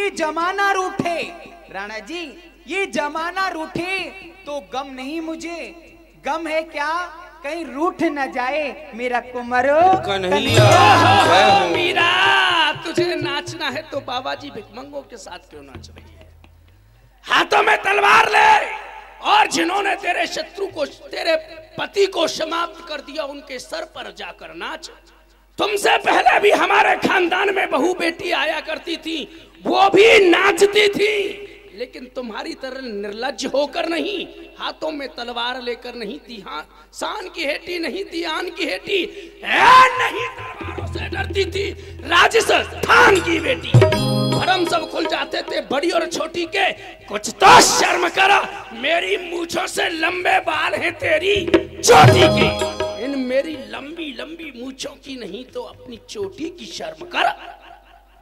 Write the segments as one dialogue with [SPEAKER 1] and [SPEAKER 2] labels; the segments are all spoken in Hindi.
[SPEAKER 1] ये जमाना रूठे, राणा जी ये जमाना रूठे तो गम नहीं मुझे, गम है क्या कहीं रूठ न जाए मेरा कुंवरो
[SPEAKER 2] कन्हैया। मीरा तुझे नाचना है तो बाबा जी भिकमंगों के साथ क्यों नाच रही है? हाथों में तलवार ले और जिन्होंने तेरे शत्रु को, तेरे पति को समाप्त कर दिया उनके सर पर जाकर नाच। तुमसे पहले भी हमारे खानदान में बहू बेटी आया करती थी, वो भी नाचती थी, लेकिन तुम्हारी तरह निर्लज्ज होकर नहीं, हाथों में तलवार लेकर नहीं थी। हाँ, शान की हेटी नहीं थी, आन की हेटी नहीं, तलवारों से डरती थी। राजस्थान की बेटी, भरम सब खुल जाते थे बड़ी और छोटी के। कुछ तो शर्म करो, मेरी मूंछों से लंबे बाल हैं तेरी चोटी के, इन मेरी लंबी लंबी मूंछों की नहीं तो अपनी चोटी की शर्म कर।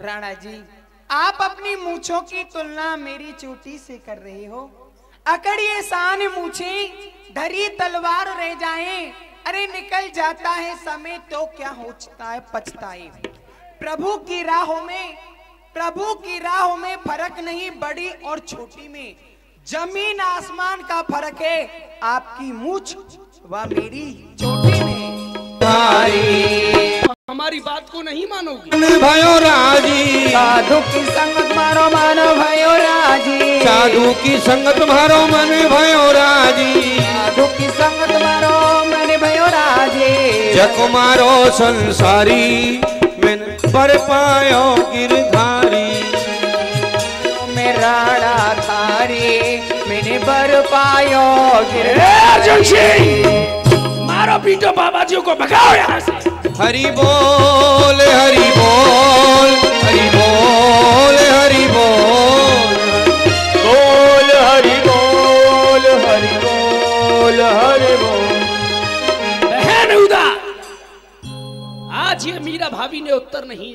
[SPEAKER 1] राणा जी आप अपनी मूंछों की तुलना मेरी चोटी से कर रहे हो। अकड़िए शान मूछे धरी तलवार रह जाए, अरे निकल जाता है समय तो क्या होता है पछताए। प्रभु की राहों में फर्क नहीं बड़ी और छोटी में, जमीन आसमान का फर्क है आपकी मूछ व मेरी चोटी में।
[SPEAKER 2] हमारी बात को नहीं मानोगी?
[SPEAKER 3] भयो राजी
[SPEAKER 1] साधु की संगत मारो मानो भयो राजी,
[SPEAKER 3] साधु की संगत मारो मन भयो राजी,
[SPEAKER 1] साधु की संगत मारो मन भयो राजी।
[SPEAKER 3] जक मारो संसारी मैंने पर पायो गिरधारी,
[SPEAKER 1] मेरा थारी मैंने बर पायो
[SPEAKER 2] मारो पीटो बाबा जी को, भगाओ यहाँ से।
[SPEAKER 3] हरि बोल हरि बोल हरि बोल हरि बोल
[SPEAKER 4] बोल हरि बोल हरि बोल हरि बोल।
[SPEAKER 2] बहन उदा, आज ये मीरा भाभी ने उत्तर नहीं